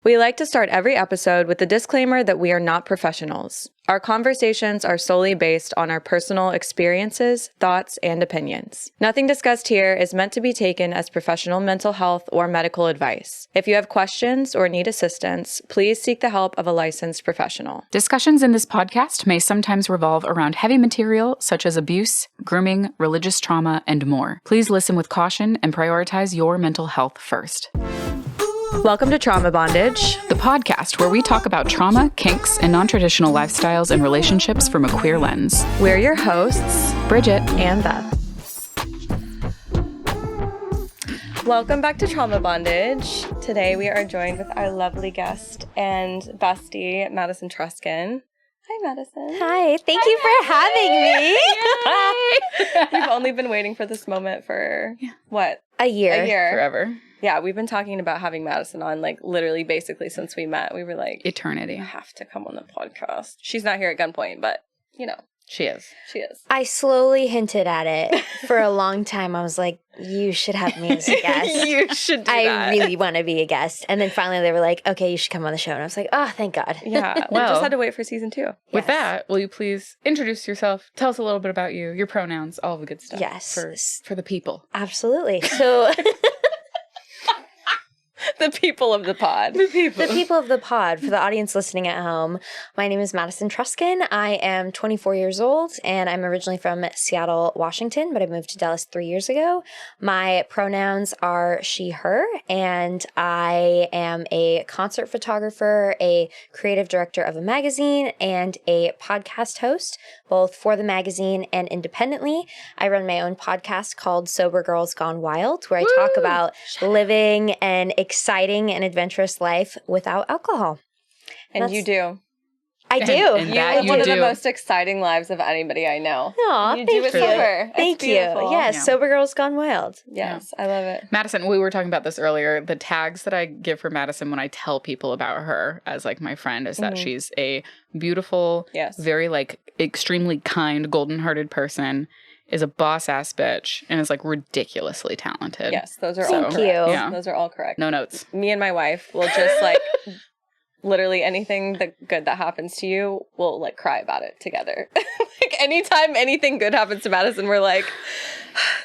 We like to start every episode with the disclaimer that we are not professionals. Our conversations are solely based on our personal experiences, thoughts, and opinions. Nothing discussed here is meant to be taken as professional mental health or medical advice. If you have questions or need assistance, please seek the help of a licensed professional. Discussions in this podcast may sometimes revolve around heavy material such as abuse, grooming, religious trauma, and more. Please listen with caution and prioritize your mental health first. Welcome to Trauma Bondage, The podcast where we talk about trauma, kinks, and non-traditional lifestyles and relationships from a queer lens. We're your hosts, Brigitte and Beth. Welcome back to Trauma Bondage. Today we are joined with our lovely guest and bestie, Madison Truscan. Hi, Madison. Hi, thank you for having me. We've only been waiting for this moment for, what? A year. Forever. Yeah, we've been talking about having Madison on, like, literally basically since we met. We were like, Eternity. you have to come on the podcast. She's not here at gunpoint, but, you know. She is. She is. I slowly hinted at it for a long time. I was like, you should have me as a guest. You should do I that. really want to be a guest. And then finally they were like, okay, you should come on the show. And I was like, oh, thank God. Yeah, we Well, just had to wait for season 2. With Yes. that, will you please introduce yourself? Tell us a little bit about you, your pronouns, all of the good stuff. Yes. For the people. Absolutely. So The people of the pod. The people. the people of the pod, for the audience listening at home, my name is Madison Truscan. I am 24 years old, and I'm originally from Seattle, Washington, but I moved to Dallas 3 years ago. My pronouns are she, her, and I am a concert photographer, a creative director of a magazine, and a podcast host, both for the magazine and independently. I run my own podcast called Sober Girls Gone Wild, where I talk about living an exciting and adventurous life without alcohol. And That's- you do. I do. And You that live you one of the do. most exciting lives of anybody I know. Aw, You thank do it you. sober. It's Thank you. beautiful. Yes, Yeah. Sober Girls Gone Wild. Yes, I love it. Madison, we were talking about this earlier. The tags that I give for Madison when I tell people about her as like my friend is that she's a beautiful, Yes. very like extremely kind, golden-hearted person, is a boss-ass bitch, and is like ridiculously talented. Yes, those are all Thank correct. you. Yeah. Those are all correct. No notes. Me and my wife will just like literally anything good that happens to you, we'll like cry about it together. Like anytime anything good happens to Madison, we're like,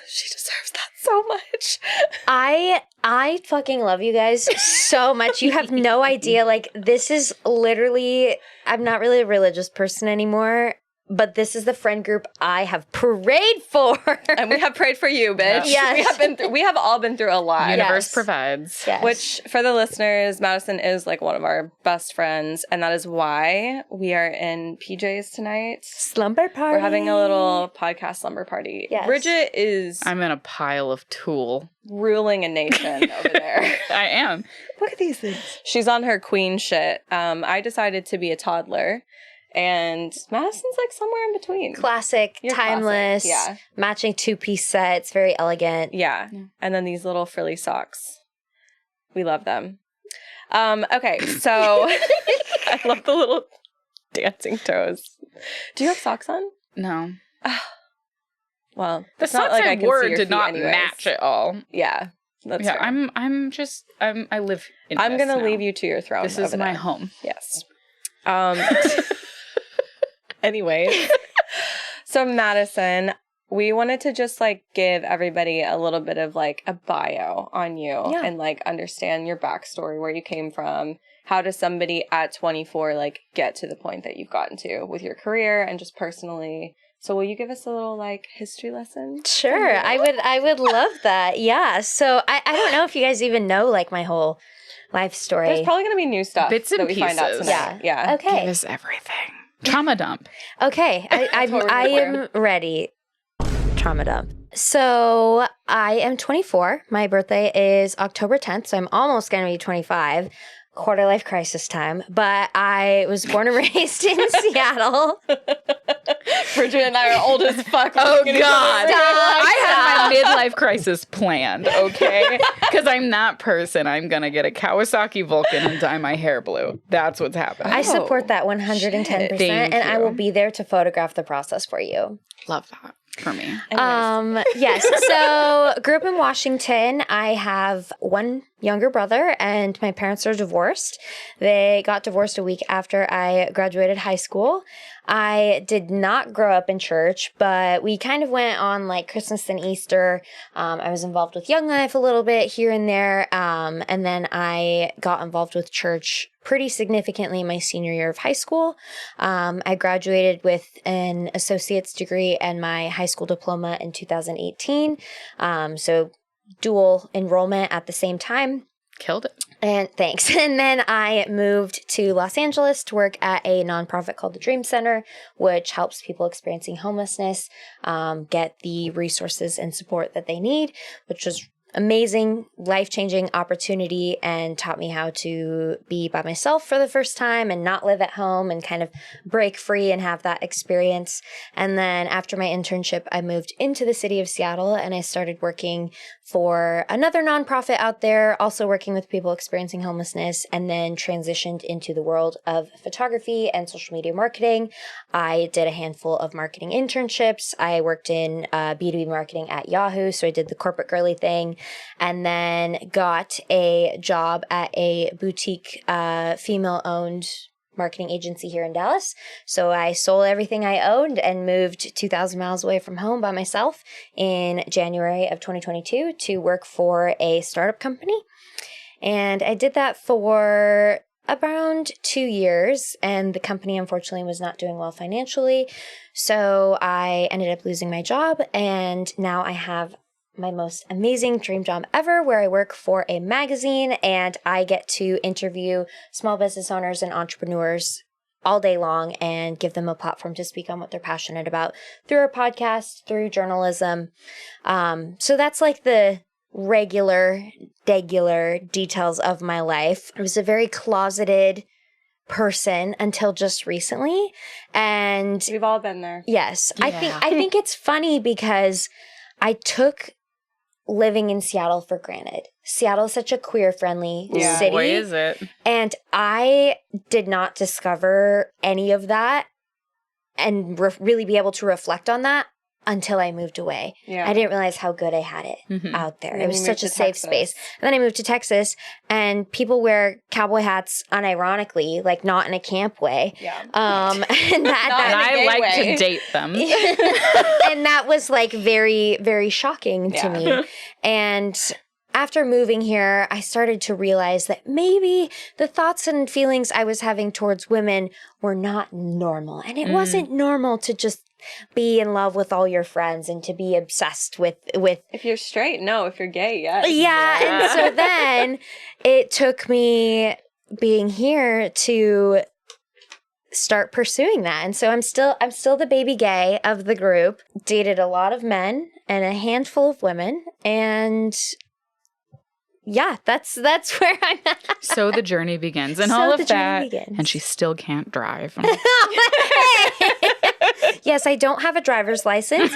she deserves that so much. I fucking love you guys so much. You have no idea. Like, this is literally, I'm not really a religious person anymore, but this is the friend group I have prayed for. And we have prayed for you, bitch. Yes. We have all been through a lot. Universe Yes. provides. Yes. Which, for the listeners, Madison is like one of our best friends, and that is why we are in PJ's tonight. Slumber party. We're having a little podcast slumber party. Yes. Bridget is I'm in a pile of tool. ruling a nation over there. I am. Look at these things. She's on her queen shit. I decided to be a toddler, and Madison's like somewhere in between. Classic, You're timeless, classic, yeah. matching two-piece sets, very elegant. Yeah. And then these little frilly socks. We love them. Okay, so I love the little dancing toes. Do you have socks on? No. Well, The it's not socks like I can wore see your did feet not anyways. match at all. Yeah. That's Yeah, fair. I live in I'm this gonna now. leave you to your throne. This is over my there. home. Yes. Anyways, so Madison, we wanted to just like give everybody a little bit of like a bio on you and like understand your backstory, where you came from. How does somebody at 24 like get to the point that you've gotten to with your career and just personally? So will you give us a little like history lesson? Sure, I would love that. Yeah. So I don't know if you guys even know like my whole life story. There's probably going to be new stuff Bits and that we find out pieces. tonight. Yeah. Okay. Give us everything. Trauma dump. Okay. That's what we're I here am ready. Trauma dump. So I am 24. My birthday is October 10th, so I'm almost going to be 25. Quarter life crisis time. But I was born and raised in Seattle. Bridget and I are old as fuck. Oh, God. Stop. I had my midlife crisis planned, okay? Because I'm that person. I'm going to get a Kawasaki Vulcan and dye my hair blue. That's what's happening. I support that 110%, Thank and I you. will be there to photograph the process for you. Love that. for me. Yes. So grew up in Washington. I have one younger brother and my parents are divorced. They got divorced a week after I graduated high school. I did not grow up in church, but we kind of went on like Christmas and Easter. I was involved with Young Life a little bit here and there. And then I got involved with church pretty significantly my senior year of high school. I graduated with an associate's degree and my high school diploma in 2018. So dual enrollment at the same time. Killed it. And thanks. And then I moved to Los Angeles to work at a nonprofit called the Dream Center, which helps people experiencing homelessness get the resources and support that they need, which was amazing, life-changing opportunity and taught me how to be by myself for the first time and not live at home and kind of break free and have that experience. And then after my internship, I moved into the city of Seattle and I started working for another nonprofit out there, also working with people experiencing homelessness, and then transitioned into the world of photography and social media marketing. I did a handful of marketing internships. I worked in B2B marketing at Yahoo, so I did the corporate girly thing, and then got a job at a boutique female-owned marketing agency here in Dallas. So I sold everything I owned and moved 2,000 miles away from home by myself in January of 2022 to work for a startup company. And I did that for around 2 years, and the company unfortunately was not doing well financially. So I ended up losing my job, and now I have my most amazing dream job ever, where I work for a magazine and I get to interview small business owners and entrepreneurs all day long and give them a platform to speak on what they're passionate about through a podcast, through journalism. So that's like the regular details of my life. I was a very closeted person until just recently. And we've all been there. Yes. Yeah. I think it's funny because I took living in Seattle for granted. Seattle is such a queer-friendly city. Boy, is it. And I did not discover any of that and really be able to reflect on that until I moved away. Yeah. I didn't realize how good I had it out there. It was such a safe space. And then I moved to Texas, and people wear cowboy hats unironically, like not in a camp way. Yeah. And I like to date them. And that was like very, very shocking to me. And after moving here, I started to realize that maybe the thoughts and feelings I was having towards women were not normal. And it wasn't normal to just be in love with all your friends and to be obsessed with if you're straight, no. If you're gay, yes. Yeah. And so then it took me being here to start pursuing that. And so I'm still the baby gay of the group. Dated a lot of men and a handful of women, and yeah, that's where I'm at. So the journey begins and So all the of that. journey begins. And she still can't drive. Yes, I don't have a driver's license.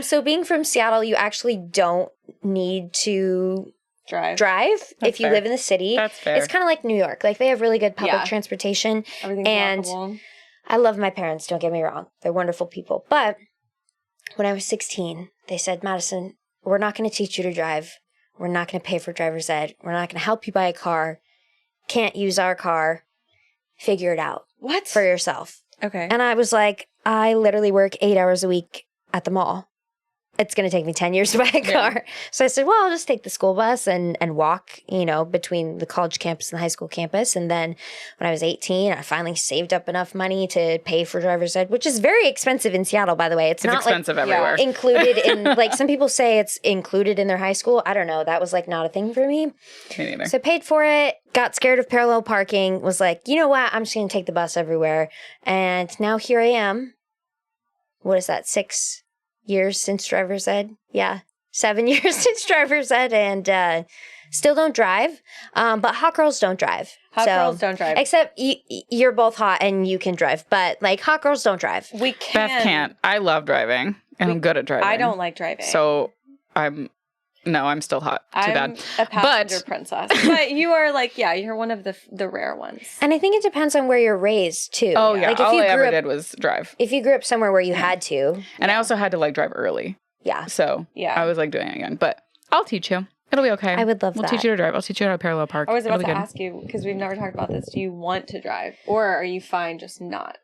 So being from Seattle, you actually don't need to drive if you live in the city. That's fair. It's kind of like New York. Like they have really good public transportation. Everything's and walkable. I love my parents, don't get me wrong. They're wonderful people. But when I was 16, they said, Madison, we're not going to teach you to drive. We're not going to pay for driver's ed. We're not going to help you buy a car. Can't use our car. Figure it out. What? For yourself. Okay. And I was like, I literally work 8 hours a week at the mall. It's going to take me 10 years to buy a car. Yeah. So I said, well, I'll just take the school bus and walk, between the college campus and the high school campus. And then when I was 18, I finally saved up enough money to pay for driver's ed, which is very expensive in Seattle, by the way. It's not expensive like everywhere. Included in, like some people say it's included in their high school. I don't know. That was like not a thing for me. Me neither. So I paid for it, got scared of parallel parking, was like, you know what? I'm just going to take the bus everywhere. And now here I am. What is that? 6 years since driver's ed? Yeah, 7 years since driver's ed, and still don't drive. But hot girls don't drive. Hot girls don't drive. Except you're both hot and you can drive, but like hot girls don't drive. We can. Beth can't. I love driving, and I'm good at driving. I don't like driving. So I'm No, I'm still hot. Too I'm bad. a passenger princess. But you are like, yeah, you're one of the rare ones. And I think it depends on where you're raised, too. Oh, yeah. Like, All I ever did was drive. If you grew up somewhere where you had to. And I also had to, like, drive early. Yeah. So I was, like, doing it again. But I'll teach you. It'll be okay. I would love that. We'll teach you to drive. I'll teach you how to parallel park. I was about to ask you, because we've never talked about this, do you want to drive? Or are you fine just not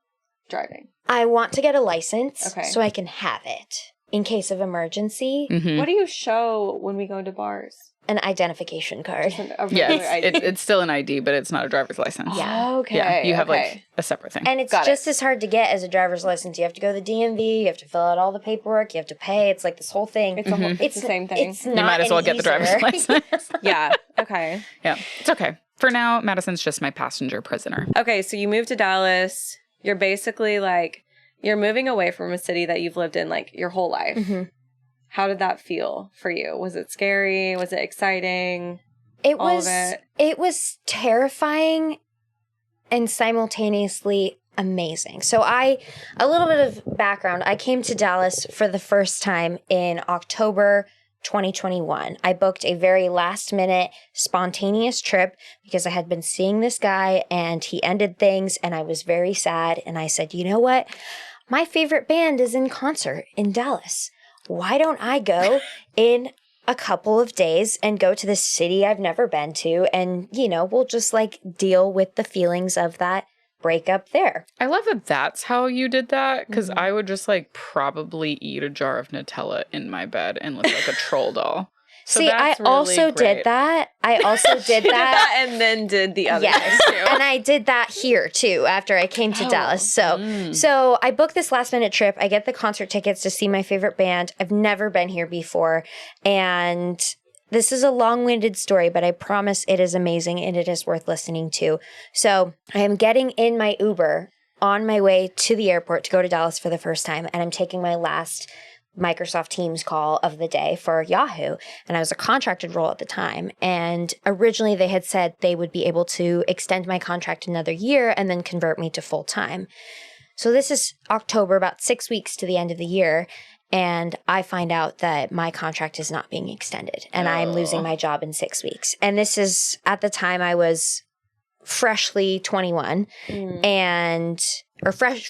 driving? I want to get a license so I can have it in case of emergency. Mm-hmm. What do you show when we go to bars? An identification card. It's still an ID, but it's not a driver's license. Yeah. Okay. Yeah, you have like a separate thing. And it's just as hard to get as a driver's license. You have to go to the DMV, you have to fill out all the paperwork, you have to pay. It's like this whole thing. It's, it's the same thing. It's not you might as well get the driver's license. Yeah. Okay. Yeah. It's okay. For now, Madison's just my passenger prisoner. Okay, so you moved to Dallas. You're basically like, you're moving away from a city that you've lived in like your whole life. Mm-hmm. How did that feel for you? Was it scary? Was it exciting? It was terrifying and simultaneously amazing. So a little bit of background. I came to Dallas for the first time in October 2021. I booked a very last minute spontaneous trip because I had been seeing this guy and he ended things and I was very sad. And I said, you know what? My favorite band is in concert in Dallas. Why don't I go in a couple of days and go to this city I've never been to? And, we'll just like deal with the feelings of that breakup there. I love that that's how you did that, because I would just like probably eat a jar of Nutella in my bed and look like a troll doll. So see, I really also great. did that. I also did that. And then did the other yes. too. And I did that here too after I came to Dallas. So I booked this last minute trip. I get the concert tickets to see my favorite band. I've never been here before. And this is a long-winded story, but I promise it is amazing and it is worth listening to. So I am getting in my Uber on my way to the airport to go to Dallas for the first time. And I'm taking my last Microsoft Teams call of the day for Yahoo. And I was a contracted role at the time. And originally they had said they would be able to extend my contract another year and then convert me to full time. So this is October, about 6 weeks to the end of the year. And I find out that my contract is not being extended and I'm losing my job in 6 weeks. And this is at the time I was freshly 21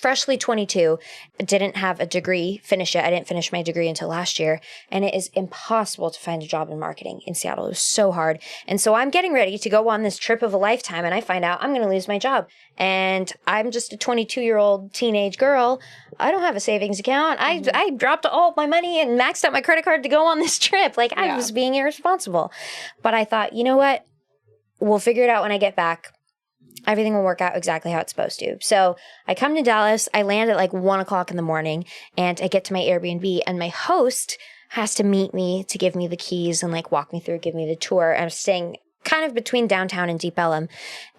freshly 22, didn't have a degree finish yet. I didn't finish my degree until last year. And it is impossible to find a job in marketing in Seattle. It was so hard. And so I'm getting ready to go on this trip of a lifetime and I find out I'm going to lose my job. And I'm just a 22-year-old teenage girl. I don't have a savings account. I dropped all of my money and maxed out my credit card to go on this trip. Like I was being irresponsible. But I thought, you know what? We'll figure it out when I get back. Everything will work out exactly how it's supposed to. So I come to Dallas. I land at like 1 o'clock in the morning and I get to my Airbnb and my host has to meet me to give me the keys and like walk me through, give me the tour. I'm staying kind of between downtown and Deep Ellum.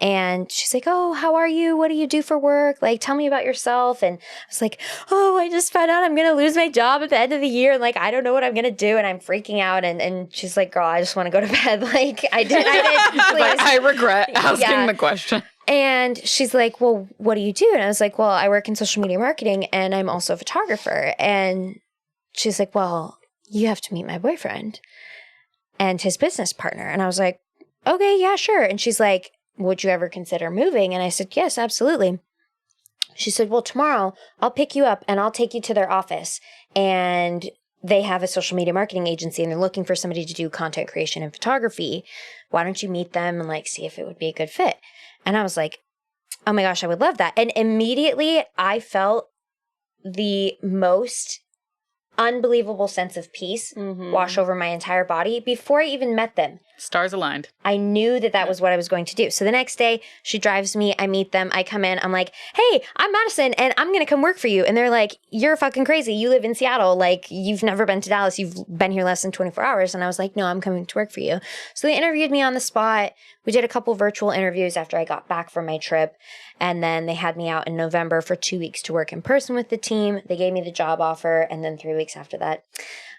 And she's like, oh, how are you? What do you do for work? Like, tell me about yourself. And I was like, oh, I just found out I'm going to lose my job at the end of the year. And like, I don't know what I'm going to do. And I'm freaking out. And she's like, girl, I just want to go to bed. Like, I did. Like, I regret asking the question. And she's like, well, what do you do? And I was like, well, I work in social media marketing and I'm also a photographer. And she's like, well, you have to meet my boyfriend and his business partner. And I was like, okay, yeah, sure. And she's like, would you ever consider moving? And I said, yes, absolutely. She said, well, tomorrow I'll pick you up and I'll take you to their office. And they have a social media marketing agency and they're looking for somebody to do content creation and photography. Why don't you meet them and like see if it would be a good fit? And I was like, oh my gosh, I would love that. And immediately I felt the most unbelievable sense of peace wash over my entire body before I even met them. Stars aligned. I knew that was what I was going to do. So the next day, she drives me, I meet them, I come in, I'm like, hey, I'm Madison, and I'm going to come work for you. And they're like, you're fucking crazy. You live in Seattle. Like, you've never been to Dallas. You've been here less than 24 hours. And I was like, no, I'm coming to work for you. So they interviewed me on the spot. We did a couple virtual interviews after I got back from my trip. And then they had me out in November for 2 weeks to work in person with the team. They gave me the job offer. And then 3 weeks after that,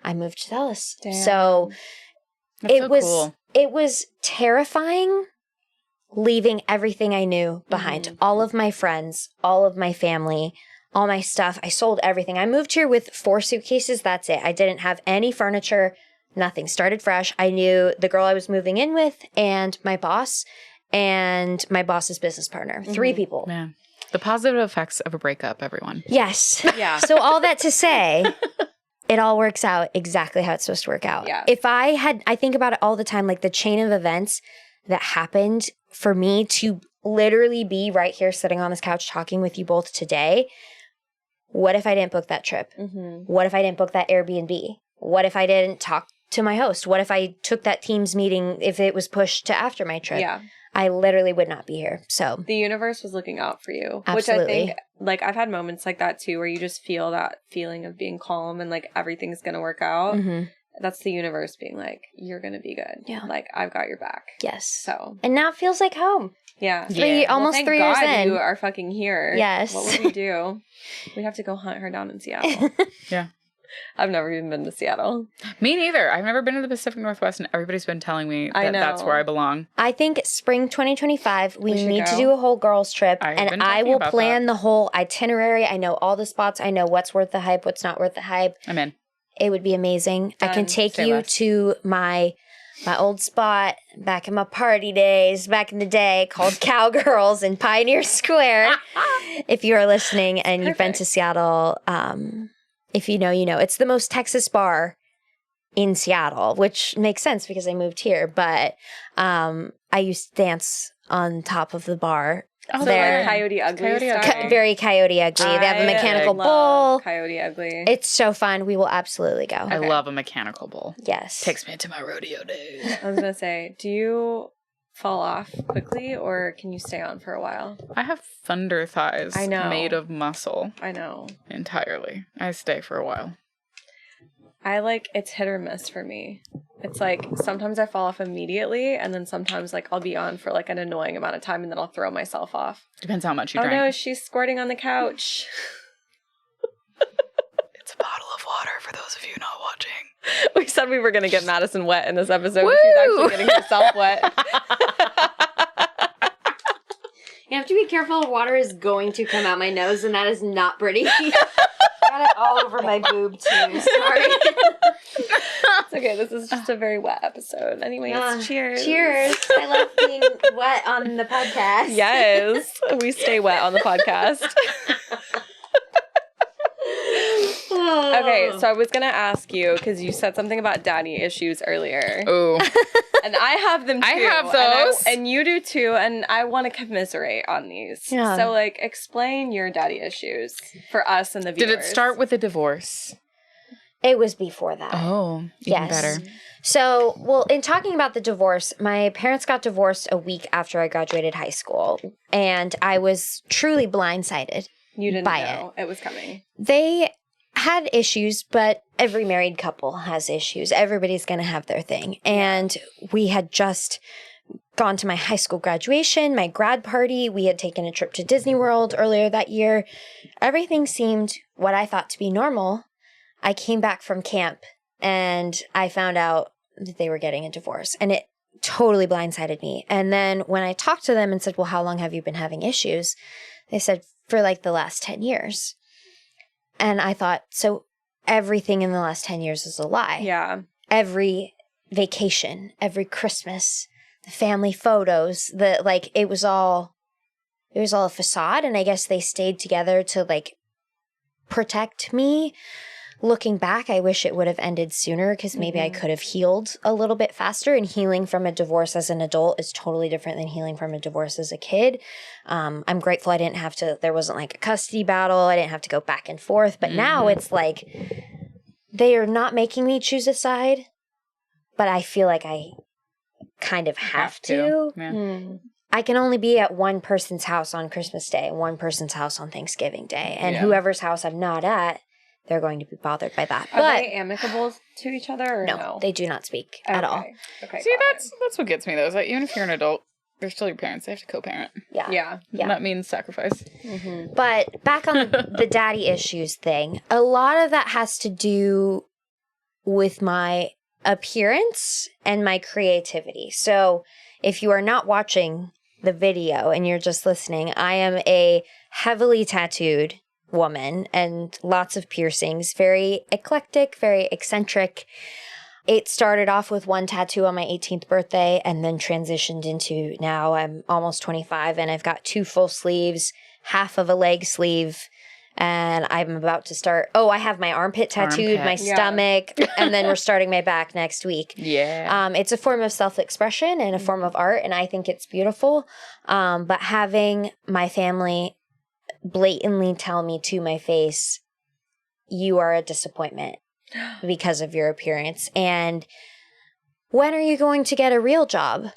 I moved to Dallas. Damn. So cool. It was terrifying leaving everything I knew behind. All of my friends, all of my family, all my stuff. I sold everything. I moved here with 4 suitcases. That's it. I didn't have any furniture. Nothing. Started fresh. I knew the girl I was moving in with and my boss's business partner. 3 people. Man. The positive effects of a breakup, everyone. Yes. Yeah. So all that to say, it all works out exactly how it's supposed to work out. Yeah. If I think about it all the time, like the chain of events that happened for me to literally be right here sitting on this couch talking with you both today. What if I didn't book that trip? What if I didn't book that Airbnb? What if I didn't talk to my host? What if I took that Teams meeting if it was pushed to after my trip? Yeah. I literally would not be here. So the universe was looking out for you. Absolutely. Which I think, like, I've had moments like that too, where you just feel that feeling of being calm and like everything's going to work out. That's the universe being like, you're going to be good. Yeah. Like, I've got your back. Yes. So. And now it feels like home. Yeah. Almost thank 3 God years in. You are fucking here. Yes. What would we do? We'd have to go hunt her down in Seattle. Yeah. I've never even been to Seattle. Me neither. I've never been to the Pacific Northwest, and everybody's been telling me that that's where I belong. I think spring 2025, we need to go. do a whole girls trip, I've been and I talking will about plan the whole itinerary. I know all the spots. I know what's worth the hype, what's not worth the hype. I'm in. It would be amazing. I can take you to my old spot back in my party days, back in the day, called Cowgirls in Pioneer Square. If you are listening and you've been to Seattle, if you know, you know. It's the most Texas bar in Seattle, which makes sense because I moved here. But I used to dance on top of the bar. Oh, there. Like Coyote Ugly style? Very Coyote Ugly. They have a mechanical bull. Coyote Ugly. It's so fun. We will absolutely go. I love a mechanical bull. Yes. Takes me into my rodeo days. I was going to say, do you fall off quickly or can you stay on for a while? I have thunder thighs. I know. Made of muscle. I know. Entirely. I stay for a while. It's hit or miss for me. It's like sometimes I fall off immediately and then sometimes like I'll be on for like an annoying amount of time and then I'll throw myself off. Depends how much you drink. drink. Oh no, she's squirting on the couch. It's a bottle of water for those of you not watching. We said we were going to get Madison wet in this episode, but she's actually getting herself wet. You have to be careful. Water is going to come out my nose, and that is not pretty. Got it all over my boob, too. Sorry. It's okay. This is just a very wet episode. Anyways, cheers. Cheers. I love being wet on the podcast. Yes. We stay wet on the podcast. Okay, so I was going to ask you, because you said something about daddy issues earlier. Ooh. And I have them too. I have those. And you do too, and I want to commiserate on these. Yeah. So, like, explain your daddy issues for us and the viewers. Did it start with a divorce? It was before that. Oh, even better. So, well, in talking about the divorce, my parents got divorced a week after I graduated high school, and I was truly blindsided. You didn't know it was coming. They had issues, but every married couple has issues. Everybody's going to have their thing. And we had just gone to my high school graduation, my grad party. We had taken a trip to Disney World earlier that year. Everything seemed what I thought to be normal. I came back from camp and I found out that they were getting a divorce, and it totally blindsided me. And then when I talked to them and said, well, how long have you been having issues? They said, for like the last 10 years. And I thought, so everything in the last 10 years is a lie. Yeah. Every vacation, every Christmas, the family photos, it was all a facade. And I guess they stayed together to like protect me. Looking back, I wish it would have ended sooner because maybe I could have healed a little bit faster. And healing from a divorce as an adult is totally different than healing from a divorce as a kid. I'm grateful I didn't have to, there wasn't like a custody battle. I didn't have to go back and forth. But now it's like they are not making me choose a side, but I feel like I kind of have to. Yeah. I can only be at one person's house on Christmas Day and one person's house on Thanksgiving Day. And whoever's house I'm not at, they're going to be bothered by that. Are they amicable to each other or no? They do not speak at all. Okay. See, that's what gets me though. Is that even if you're an adult, they're still your parents. They have to co-parent. Yeah. That means sacrifice. Mm-hmm. But back on the daddy issues thing, a lot of that has to do with my appearance and my creativity. So if you are not watching the video and you're just listening, I am a heavily tattooed woman and lots of piercings, very eclectic, very eccentric. It started off with one tattoo on my 18th birthday and then transitioned into now I'm almost 25 and I've got 2 full sleeves, half of a leg sleeve, and I'm about to start. Oh, I have my armpit tattooed, my stomach, and then we're starting my back next week. Yeah. It's a form of self-expression and a form of art, and I think it's beautiful. But having my family blatantly tell me to my face, you are a disappointment because of your appearance. And when are you going to get a real job?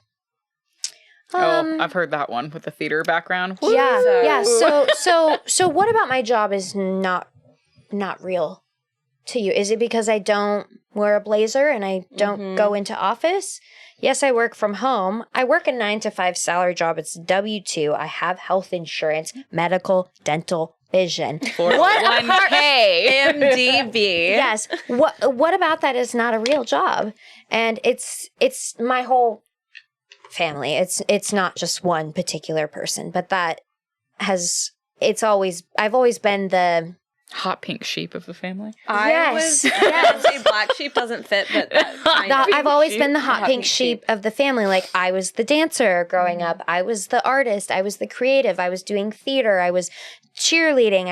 I've heard that one with the theater background. Woo! Yeah. So what about my job is not real to you? Is it because I don't wear a blazer and I don't go into office? Yes, I work from home. I work a 9 to 5 salary job. It's W-2. I have health insurance, medical, dental, vision. 401k. MDB. Yes. What about that is not a real job? And it's my whole family. It's not just one particular person, but I've always been the hot pink sheep of the family. Yes. Say black sheep doesn't fit, but I've always been the hot pink sheep of the family. Like, I was the dancer growing up. I was the artist. I was the creative. I was doing theater. I was cheerleading.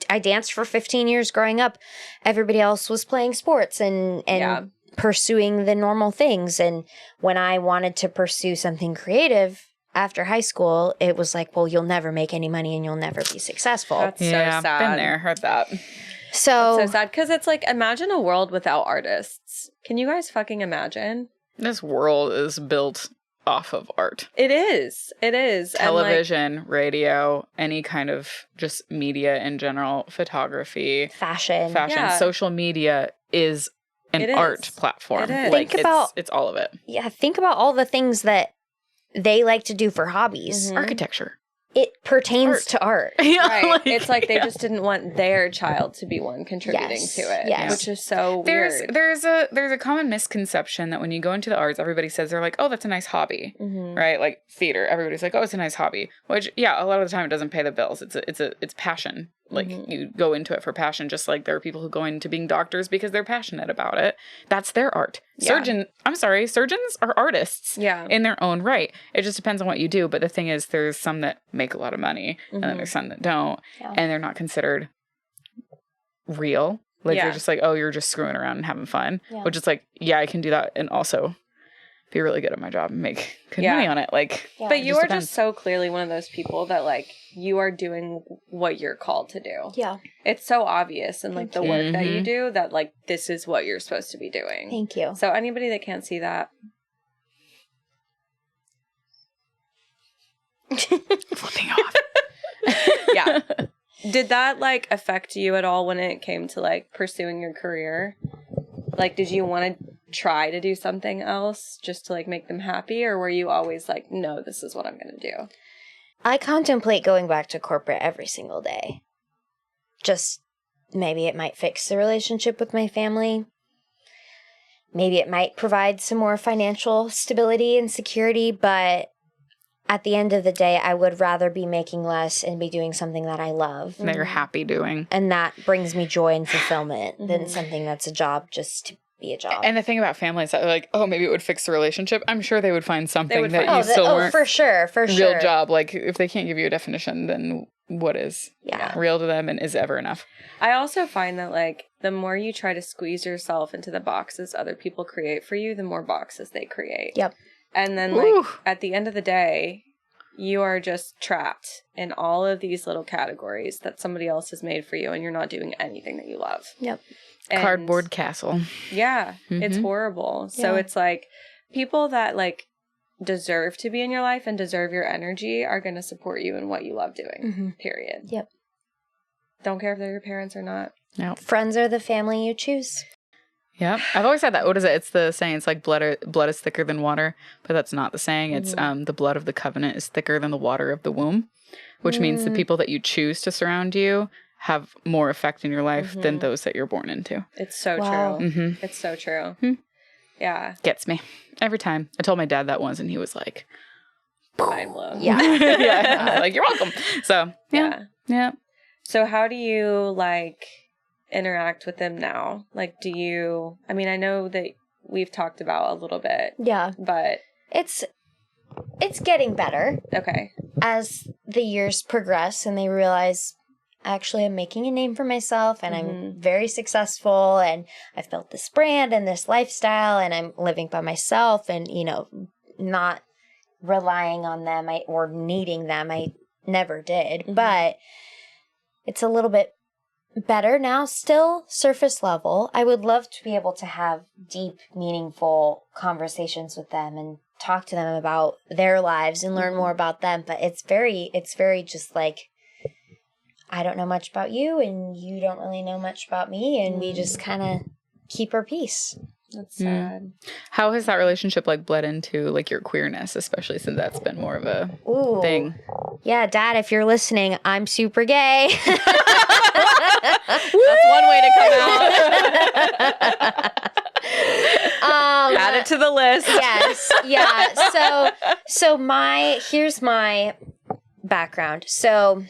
I danced for 15 years growing up. Everybody else was playing sports and pursuing the normal things. And when I wanted to pursue something creative after high school, it was like, well, you'll never make any money and you'll never be successful. That's so sad. Been there, heard that. So sad, because it's like, imagine a world without artists. Can you guys fucking imagine? This world is built off of art. It is. Television, radio, any kind of just media in general, photography, fashion. Yeah. Social media is an art platform. It is. Like, it's all of it. Yeah, think about all the things that they like to do for hobbies. Architecture. It pertains to art. Right. It's like they just didn't want their child to be one contributing to it. Yes. Which is so weird. There's a common misconception that when you go into the arts, everybody says they're like, oh, that's a nice hobby. Right? Like theater. Everybody's like, oh, it's a nice hobby. Which, yeah, a lot of the time it doesn't pay the bills. It's passion. Like, you go into it for passion, just like there are people who go into being doctors because they're passionate about it. That's their art. Surgeons are artists in their own right. It just depends on what you do. But the thing is, there's some that make a lot of money, and then there's some that don't, and they're not considered real. Like, they're just like, oh, you're just screwing around and having fun. Which is like, yeah, I can do that and also be really good at my job and make good money on it. Like, but you are just so clearly one of those people that, like, you are doing what you're called to do. Yeah. It's so obvious in, like, the work that you do that, like, this is what you're supposed to be doing. Thank you. So anybody that can't see that. Flipping off. Yeah. Did that, like, affect you at all when it came to, like, pursuing your career? Like, did you want to try to do something else just to, like, make them happy? Or were you always like, no, this is what I'm going to do? I contemplate going back to corporate every single day. Just maybe it might fix the relationship with my family. Maybe it might provide some more financial stability and security, but at the end of the day, I would rather be making less and be doing something that I love. That you're happy doing. And that brings me joy and fulfillment than something that's a job just to be a job. And the thing about family is that, like, oh, maybe it would fix the relationship. I'm sure they would find something that you still weren't. For sure. Real job. Like, if they can't give you a definition, then what is real to them and is ever enough? I also find that, like, the more you try to squeeze yourself into the boxes other people create for you, the more boxes they create. Yep. And then, like, at the end of the day, you are just trapped in all of these little categories that somebody else has made for you, and you're not doing anything that you love. Yep. And cardboard castle. Yeah, it's horrible. So it's like, people that, like, deserve to be in your life and deserve your energy are going to support you in what you love doing, period. Yep. Don't care if they're your parents or not. No. Friends are the family you choose. Yep. I've always said that. What is it? It's the saying. It's like blood is thicker than water, but that's not the saying. It's the blood of the covenant is thicker than the water of the womb, which means the people that you choose to surround you have more effect in your life than those that you're born into. It's so true. It's so true. Yeah. Gets me. Every time. I told my dad that once and he was like, mind blown. Yeah. Like, you're welcome. So, yeah. So how do you, like, interact with them now? Like, I mean, I know that we've talked about a little bit. Yeah. But it's getting better. Okay. As the years progress and they realize, actually, I'm making a name for myself and I'm very successful and I've built this brand and this lifestyle and I'm living by myself and, not relying on them or needing them. I never did. But it's a little bit better now, still surface level. I would love to be able to have deep, meaningful conversations with them and talk to them about their lives and learn more about them. But it's very just like, I don't know much about you and you don't really know much about me. And we just kind of keep our peace. That's sad. How has that relationship like bled into like your queerness, especially since that's been more of a thing? Yeah, Dad, if you're listening, I'm super gay. That's one way to come out. Add it to the list. Yes. Yeah. So here's my background. So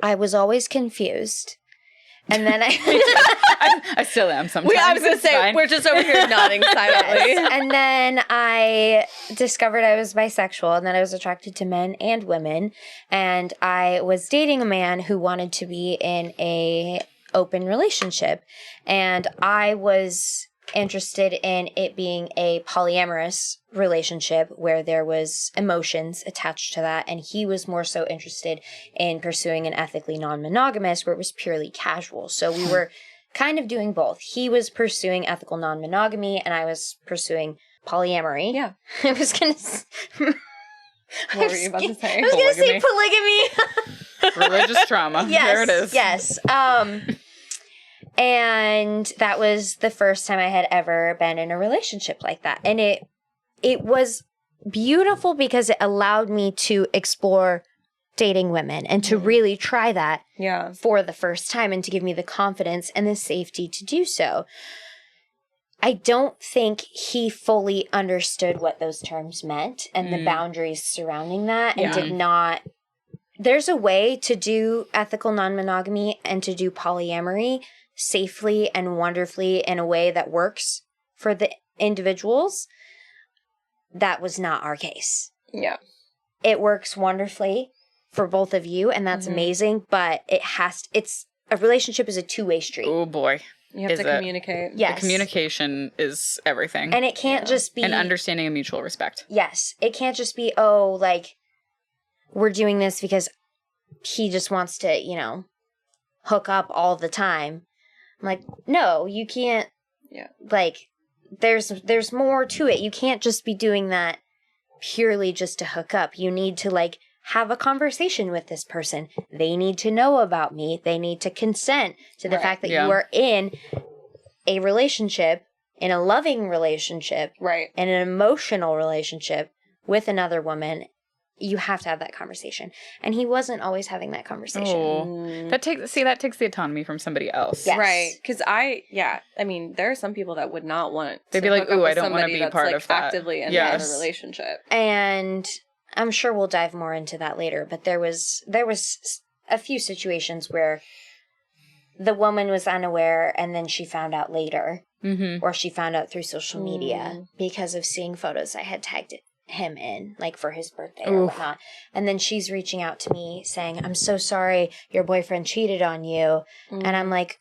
I was always confused. And then I still am sometimes. I was going to say, fine. We're just over here nodding silently. Yes. And then I discovered I was bisexual and that I was attracted to men and women. And I was dating a man who wanted to be in a open relationship. And I was interested in it being a polyamorous relationship where there was emotions attached to that, and he was more so interested in pursuing an ethically non-monogamous where it was purely casual. So we were kind of doing both. He was pursuing ethical non-monogamy and I was pursuing polyamory. Yeah. I was gonna what were you about to say? I was gonna say polygamy. Religious trauma. Yes, there it is. Yes. And that was the first time I had ever been in a relationship like that. And it was beautiful because it allowed me to explore dating women and to really try that for the first time and to give me the confidence and the safety to do so. I don't think he fully understood what those terms meant and the boundaries surrounding that and did not. There's a way to do ethical non-monogamy and to do polyamory safely and wonderfully in a way that works for the individuals. That was not our case. Yeah. It works wonderfully for both of you, and that's amazing, but it's a relationship is a two-way street. Oh boy. You have to communicate. Yes. The communication is everything. And it can't just be... And understanding and mutual respect. Yes. It can't just be, we're doing this because he just wants to, hook up all the time. I'm like, no, you can't. Yeah. There's more to it. You can't just be doing that purely just to hook up. You need to have a conversation with this person. They need to know about me. They need to consent to the fact that you are in a relationship, in a loving relationship, right, in an emotional relationship with another woman. You have to have that conversation. And he wasn't always having that conversation. Oh. That takes the autonomy from some else. Yes. Right. Because I mean, there are some people that would not want They'd be like, ooh, I don't want to be part of that. Actively in a relationship. And I'm sure we'll dive more into that later, but there was a few situations where the woman was unaware and then she found out later. Or she found out through social media because of seeing photos I had tagged him in, for his birthday or whatnot. And then she's reaching out to me saying, I'm so sorry your boyfriend cheated on you. And I'm like,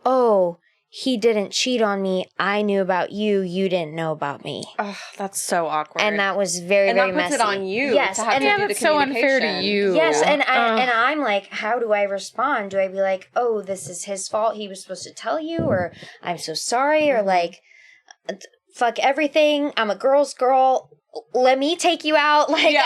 oh, he didn't cheat on me. I knew about you. You didn't know about me. Oh, that's so awkward. And that was very, very messy. And that puts it on you. Yes. To have and to do that's the so unfair to you. Yes. And I'm like, how do I respond? Do I be like, oh, this is his fault. He was supposed to tell you, or I'm so sorry, or fuck everything. I'm a girl's girl. Let me take you out. What do you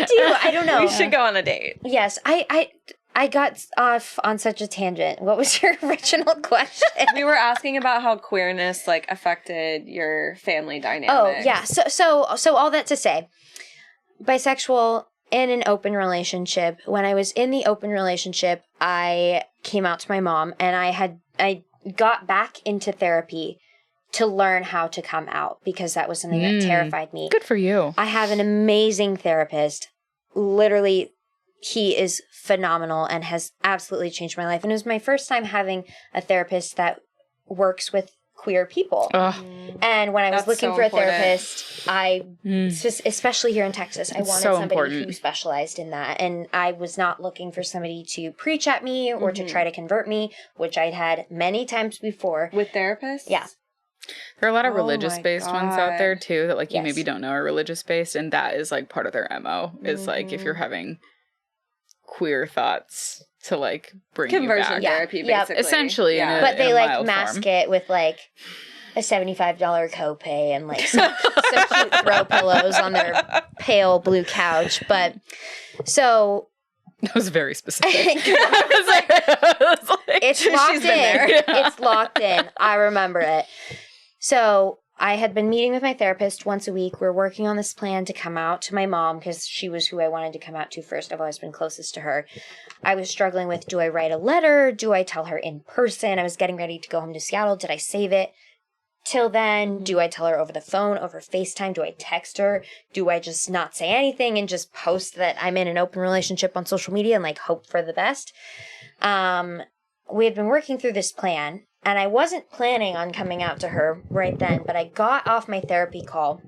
do? I don't know. We should go on a date. Yes. I got off on such a tangent. What was your original question? We were asking about how queerness affected your family dynamic. Oh, yeah. So all that to say, bisexual in an open relationship. When I was in the open relationship, I came out to my mom and I got back into therapy to learn how to come out because that was something that terrified me. Good for you. I have an amazing therapist. Literally, he is phenomenal and has absolutely changed my life. And it was my first time having a therapist that works with queer people. And when I was looking for a therapist, especially here in Texas, I wanted somebody who specialized in that. And I was not looking for somebody to preach at me or to try to convert me, which I'd had many times before. With therapists? Yeah. There are a lot of religious-based ones out there, too, that, like, you maybe don't know are religious-based, and that is, like, part of their MO, is, like, if you're having queer thoughts to, like, bring conversion you back. therapy, basically. Essentially, but they, like, mask it with, like, a $75 copay and, like, some cute throw pillows on their pale blue couch. But, so... That was very specific. It's locked in. It's locked in. I remember it. So I had been meeting with my therapist once a week. We're working on this plan to come out to my mom because she was who I wanted to come out to first. I've always been closest to her. I was struggling with, do I write a letter? Do I tell her in person? I was getting ready to go home to Seattle. Did I save it? Till then, do I tell her over the phone, over FaceTime? Do I text her? Do I just not say anything and just post that I'm in an open relationship on social media and, like, hope for the best? We had been working through this plan, and I wasn't planning on coming out to her right then, but I got off my therapy call,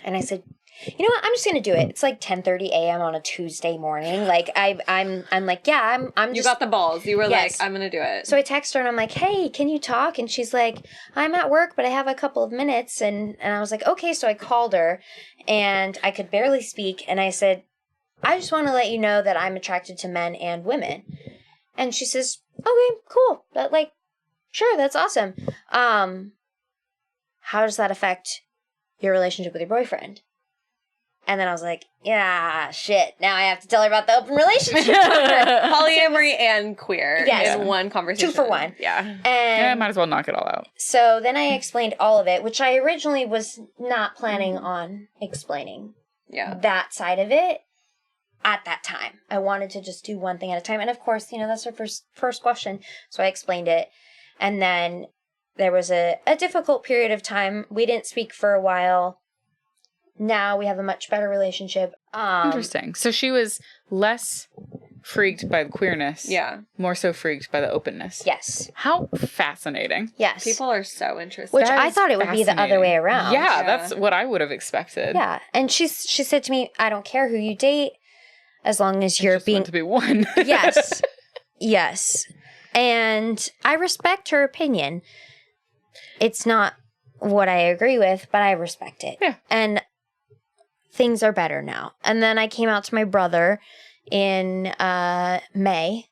and I said, you know what, I'm just going to do it. It's like 10:30 a.m. on a Tuesday morning. Like, I'm like, yeah, I'm just... You got the balls. You were like, I'm going to do it. So I text her and I'm like, hey, can you talk? And she's like, I'm at work, but I have a couple of minutes. And I was like, okay. So I called her and I could barely speak. And I said, I just want to let you know that I'm attracted to men and women. And she says, okay, cool. But, like, sure, that's awesome. How does that affect your relationship with your boyfriend? And then I was like, yeah, shit. Now I have to tell her about the open relationship. Polyamory and queer in one conversation. 2 for 1. Yeah. And I might as well knock it all out. so then I explained all of it, which I originally was not planning on explaining. Yeah. That side of it at that time. I wanted to just do one thing at a time. And of course, that's her first question. So I explained it. And then there was a difficult period of time. We didn't speak for a while. Now we have a much better relationship. Interesting. So she was less freaked by the queerness. Yeah. More so freaked by the openness. Yes. How fascinating. Yes. People are so interested. Which I thought it would be the other way around. Yeah, that's what I would have expected. Yeah. And she said to me, I don't care who you date as long as you're being... to be one. Yes. Yes. And I respect her opinion. It's not what I agree with, but I respect it. Yeah. And things are better now. And then I came out to my brother in May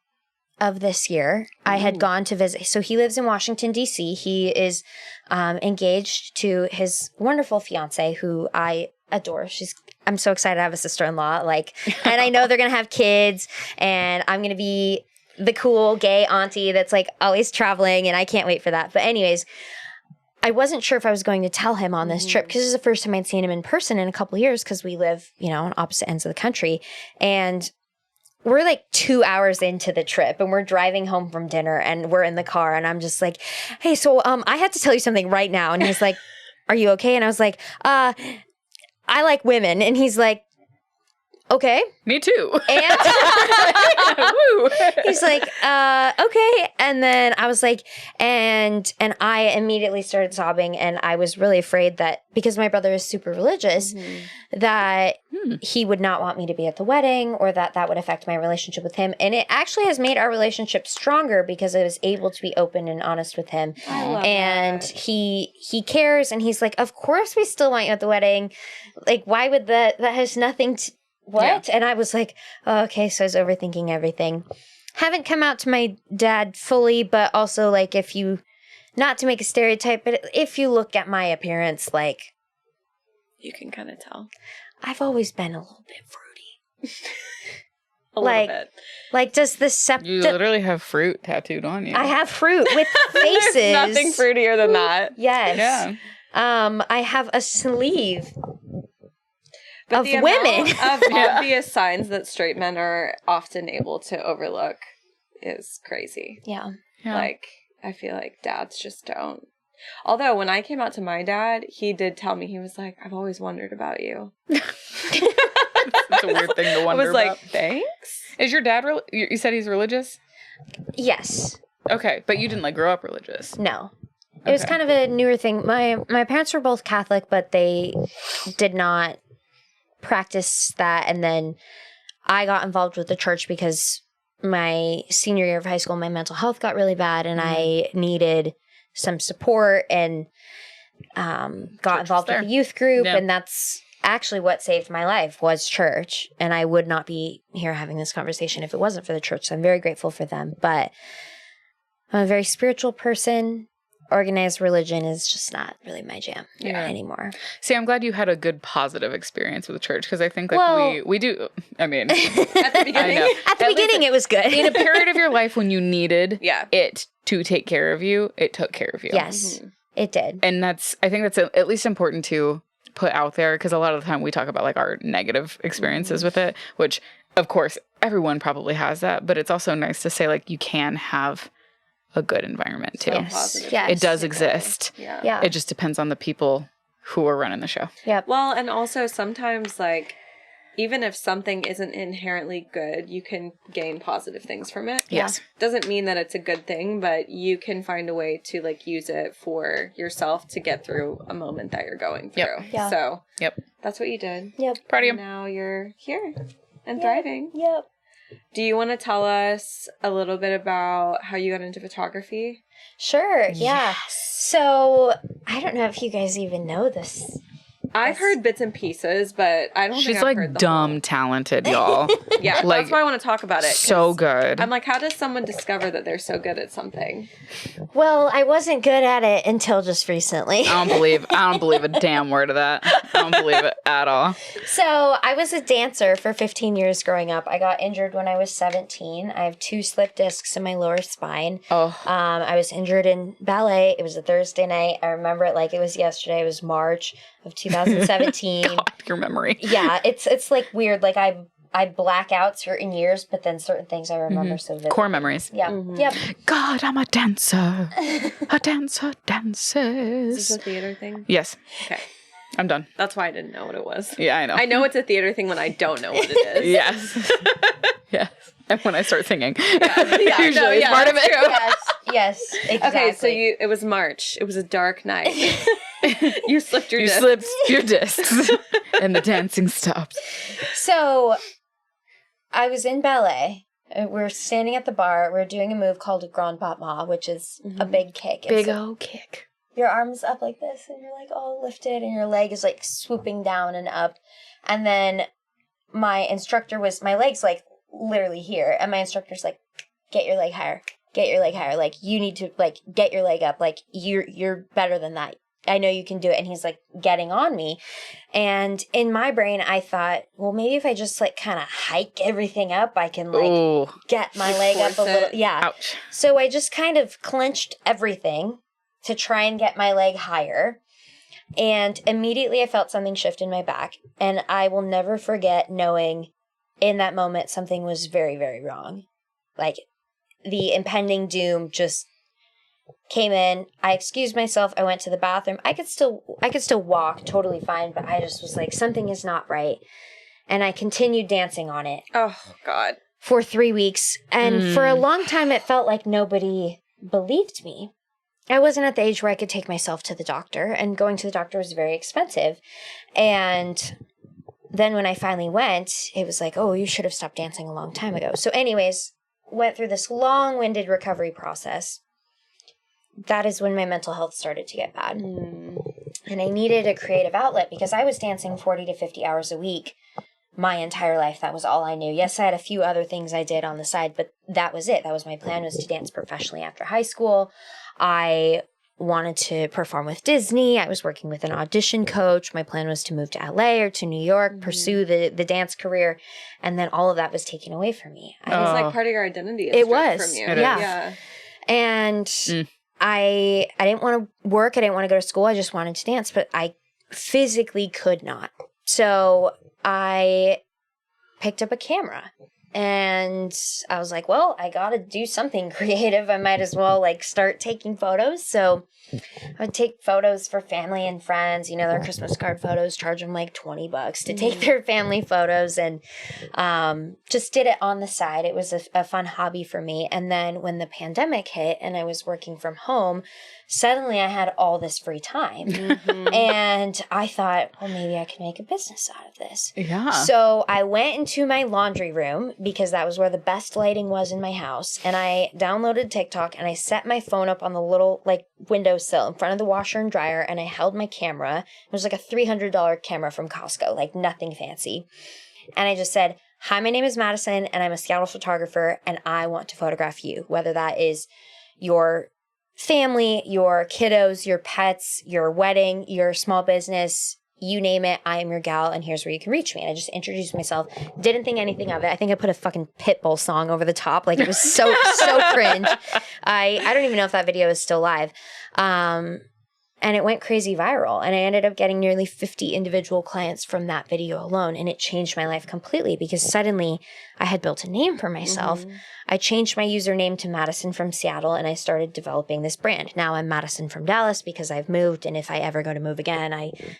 of this year. I had gone to visit. So he lives in Washington, D.C. He is engaged to his wonderful fiance, who I adore. I'm so excited to have a sister-in-law. And I know they're going to have kids, and I'm going to be the cool gay auntie that's, like, always traveling, and I can't wait for that. But anyways, I wasn't sure if I was going to tell him on this trip because this is the first time I'd seen him in person in a couple of years because we live, on opposite ends of the country. And we're like 2 hours into the trip and we're driving home from dinner and we're in the car and I'm just like, hey, so I had to tell you something right now. And he's like, are you okay? And I was like, I like women. And he's like, okay. Me too. And he's like, okay. And then I was like, and I immediately started sobbing, and I was really afraid that because my brother is super religious, that he would not want me to be at the wedding, or that would affect my relationship with him. And it actually has made our relationship stronger because I was able to be open and honest with him. I love and that. he cares, and he's like, of course we still want you at the wedding. Like, why would that has nothing to... What? Yeah. And I was like, oh, okay, so I was overthinking everything. Haven't come out to my dad fully, but also, like, if you, not to make a stereotype, but if you look at my appearance, like... You can kind of tell. I've always been a little bit fruity. A little bit. Like, does the You literally have fruit tattooed on you. I have fruit with faces. There's nothing fruitier than that. Yes. Yeah. I have a sleeve... But of the women. Of obvious signs that straight men are often able to overlook is crazy. Yeah. Like, I feel like dads just don't. Although, when I came out to my dad, he did tell me, he was like, I've always wondered about you. It's a weird thing to wonder I was like, about. thanks? Is your dad, you said he's religious? Yes. Okay, but you didn't like grow up religious. No. It was kind of a newer thing. My parents were both Catholic, but they did not practice that. And then I got involved with the church because my senior year of high school, my mental health got really bad and I needed some support and got involved with a youth group. Yeah. And that's actually what saved my life was church. And I would not be here having this conversation if it wasn't for the church. So I'm very grateful for them. But I'm a very spiritual person. Organized religion is just not really my jam anymore. See, I'm glad you had a good positive experience with the church because I think like we do. I mean, at the beginning, at the beginning it was good. In a period of your life when you needed it to take care of you, it took care of you. Yes, it did. And I think that's at least important to put out there because a lot of the time we talk about like our negative experiences with it, which of course everyone probably has that, but it's also nice to say like you can have a good environment too. Yes. It does exist. Yeah. It just depends on the people who are running the show. Yeah. Well, and also sometimes like even if something isn't inherently good, you can gain positive things from it. Yes. Doesn't mean that it's a good thing, but you can find a way to like use it for yourself to get through a moment that you're going through. Yep. Yeah. So that's what you did. Yep. Proud of you. Now you're here and thriving. Yep. Do you want to tell us a little bit about how you got into photography? Sure, yeah. So, I don't know if you guys even know this. I've heard bits and pieces, but I don't think I've like heard the dumb whole. Talented, y'all. Yeah, like, that's why I want to talk about it. So good. I'm like, how does someone discover that they're so good at something? Well, I wasn't good at it until just recently. I don't believe a damn word of that. I don't believe it at all. So I was a dancer for 15 years growing up. I got injured when I was 17. I have 2 slip discs in my lower spine. Oh. I was injured in ballet. It was a Thursday night. I remember it like it was yesterday. It was March of 2017. God, your memory. Yeah, it's like weird. Like I black out certain years, but then certain things I remember so vividly. Core memories. Yeah. Yep. God, I'm a dancer. A dancer dances. Is this a theater thing? Yes. Okay. I'm done. That's why I didn't know what it was. Yeah, I know. I know it's a theater thing when I don't know what it is. Yes. Yes. And when I start singing. Yeah, usually it's part of it. Yes, exactly. Okay, so it was March. It was a dark night. You slipped your discs. You slipped your discs. And the dancing stopped. So I was in ballet. We're standing at the bar. We're doing a move called a grand battement, which is a big kick. Big old kick. Your arm's up like this, and you're like all lifted, and your leg is like swooping down and up. And then my leg's like literally here, and my instructor's like, get your leg higher. Get your leg higher. Like, you need to, like, get your leg up. Like, you're better than that. I know you can do it. And he's, like, getting on me. And in my brain, I thought, well, maybe if I just, like, kind of hike everything up, I can, like, get my leg up a little. Yeah. Ouch. So I just kind of clenched everything to try and get my leg higher. And immediately I felt something shift in my back. And I will never forget knowing in that moment something was very, very wrong. Like, the impending doom just came in. I excused myself. I went to the bathroom. I could still walk totally fine, but I just was like, something is not right. And I continued dancing on it. Oh, God. For 3 weeks. And for a long time, it felt like nobody believed me. I wasn't at the age where I could take myself to the doctor, and going to the doctor was very expensive. And then when I finally went, it was like, oh, you should have stopped dancing a long time ago. So anyways, went through this long-winded recovery process. That is when my mental health started to get bad. And I needed a creative outlet because I was dancing 40 to 50 hours a week my entire life. That was all I knew. Yes, I had a few other things I did on the side, but that was it. That was my plan, was to dance professionally after high school. I wanted to perform with Disney. I was working with an audition coach. My plan was to move to LA or to New York, pursue the dance career. And then all of that was taken away from me. It was like part of your identity. It was. From you. Yeah. And I didn't want to work. I didn't want to go to school. I just wanted to dance, but I physically could not. So I picked up a camera and I was like, well, I gotta do something creative. I might as well like start taking photos. So I would take photos for family and friends, you know, their Christmas card photos, charge them like $20 to take their family photos, and just did it on the side. It was a fun hobby for me. And then when the pandemic hit and I was working from home, suddenly I had all this free time. And I thought, well, maybe I can make a business out of this. Yeah. So I went into my laundry room because that was where the best lighting was in my house. And I downloaded TikTok and I set my phone up on the little like windowsill in front of the washer and dryer. And I held my camera. It was like a $300 camera from Costco, like nothing fancy. And I just said, hi, my name is Madison and I'm a Seattle photographer and I want to photograph you, whether that is your family, your kiddos, your pets, your wedding, your small business, you name it, I am your gal, and here's where you can reach me. And I just introduced myself, didn't think anything of it. I think I put a fucking Pitbull song over the top. Like, it was so cringe. I don't even know if that video is still live. And it went crazy viral. And I ended up getting nearly 50 individual clients from that video alone. And it changed my life completely because suddenly I had built a name for myself. I changed my username to Madison from Seattle and I started developing this brand. Now I'm Madison from Dallas because I've moved. And if I ever go to move again,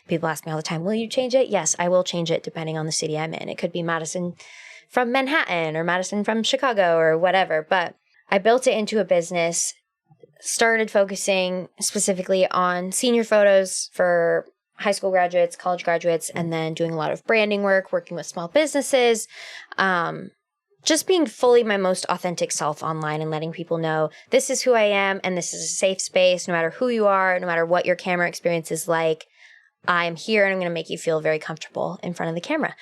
people ask me all the time, will you change it? Yes, I will change it depending on the city I'm in. It could be Madison from Manhattan or Madison from Chicago or whatever. But I built it into a business, started focusing specifically on senior photos for high school graduates, college graduates, and then doing a lot of branding work, working with small businesses, just being fully my most authentic self online and letting people know this is who I am and this is a safe space. No matter who you are, no matter what your camera experience is like, I'm here and I'm going to make you feel very comfortable in front of the camera.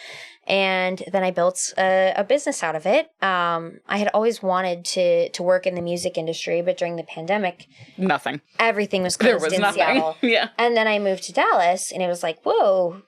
And then I built a business out of it. I had always wanted to work in the music industry, but during the pandemic, everything was closed in Seattle. Yeah. And then I moved to Dallas and it was like, whoa,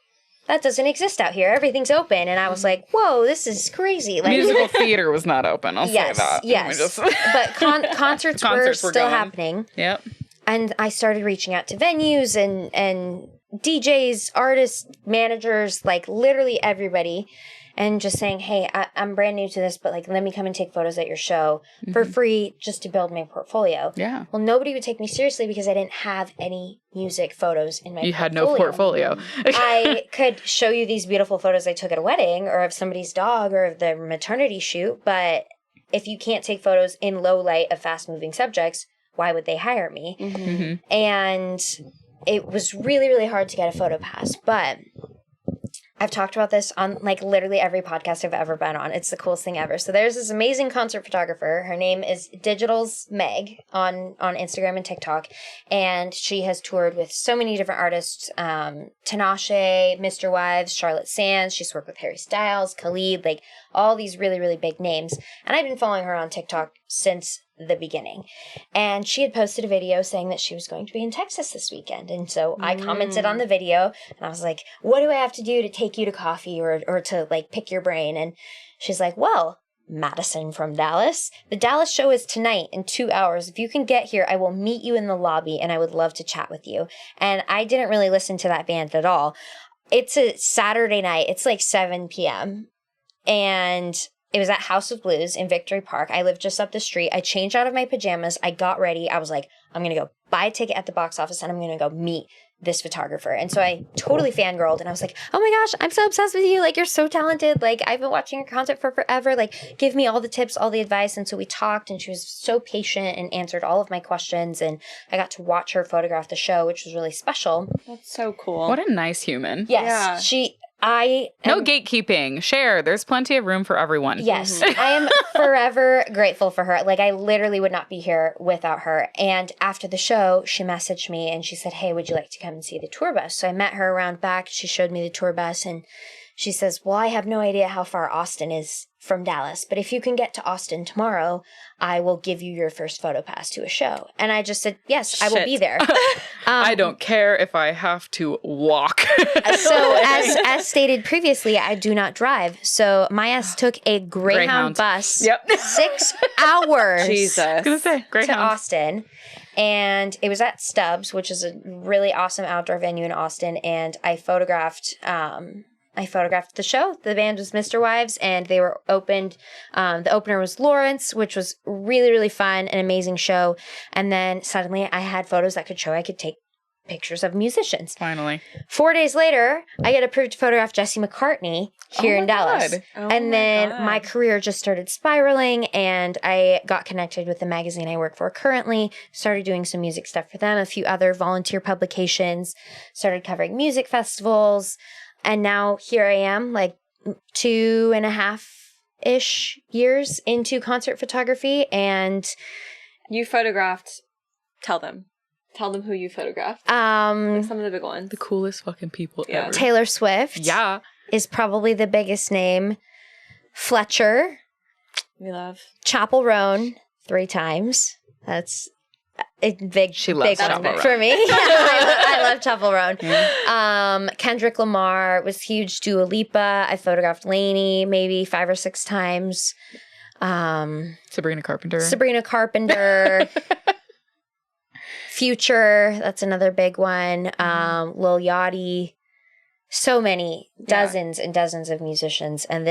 that doesn't exist out here. Everything's open. And I was like, whoa, this is crazy. Like, musical theater was not open. I'll say that. Yes. But concerts were still happening. Yep. And I started reaching out to venues and DJs, artists, managers, like literally everybody, and just saying, hey, I'm brand new to this, but like, let me come and take photos at your show for free just to build my portfolio. Yeah. Well, nobody would take me seriously because I didn't have any music photos in my portfolio. You had no portfolio. I could show you these beautiful photos I took at a wedding or of somebody's dog or of the maternity shoot, but if you can't take photos in low light of fast moving subjects, why would they hire me? And it was really, really hard to get a photo pass, but I've talked about this on like literally every podcast I've ever been on. It's the coolest thing ever. So there's this amazing concert photographer. Her name is Digital's Meg on Instagram and TikTok. And she has toured with so many different artists. Tinashe, Mr. Wives, Charlotte Sands. She's worked with Harry Styles, Khalid, like all these really, really big names. And I've been following her on TikTok since the beginning. And she had posted a video saying that she was going to be in Texas this weekend. And so I commented on the video and I was like, what do I have to do to take you to coffee or to like pick your brain? And she's like, well, Madison from Dallas. The Dallas show is tonight in 2 hours. If you can get here, I will meet you in the lobby and I would love to chat with you. And I didn't really listen to that band at all. It's a Saturday night. It's like 7 p.m. And it was at House of Blues in Victory Park. I lived just up the street. I changed out of my pajamas. I got ready. I was like, I'm going to go buy a ticket at the box office and I'm going to go meet this photographer. And so I totally fangirled and I was like, oh my gosh, I'm so obsessed with you. Like, you're so talented. Like, I've been watching your content for forever. Like, give me all the tips, all the advice. And so we talked and she was so patient and answered all of my questions. And I got to watch her photograph the show, which was really special. That's so cool. What a nice human. Yes. Yeah. No gatekeeping. Share. There's plenty of room for everyone. Yes. I am forever grateful for her. Like, I literally would not be here without her. And after the show, she messaged me and she said, hey, would you like to come and see the tour bus? So I met her around back. She showed me the tour bus and she says, well, I have no idea how far Austin is from Dallas, but if you can get to Austin tomorrow, I will give you your first photo pass to a show. And I just said, yes, I will be there. I don't care if I have to walk. So as stated previously, I do not drive. So my ass took a Greyhound bus, 6 hours Jesus. I was gonna say, to Austin. And it was at Stubbs, which is a really awesome outdoor venue in Austin. And I photographed I photographed the show. The band was Mr. Wives, and they were opened. The opener was Lawrence, which was really, really fun, an amazing show. And then suddenly I had photos that could show I could take pictures of musicians. Finally. 4 days later, I get approved to photograph Jesse McCartney here in Dallas. And then my career just started spiraling, and I got connected with the magazine I work for currently, started doing some music stuff for them, a few other volunteer publications, started covering music festivals, and now here I am, like 2.5-ish years into concert photography, and... You photographed, tell them who you photographed. Like some of the big ones. The coolest fucking people ever. Taylor Swift. Yeah. Is probably the biggest name. Fletcher. We love. Chapel Roan 3 times. That's a big, she loves big Chapel Roan. for me. I love Chapel Roan. Kendrick Lamar was huge. Dua Lipa. I photographed Lainey maybe 5 or 6 times. Sabrina Carpenter. Future, that's another big one. Lil Yachty. So many, dozens and dozens of musicians. And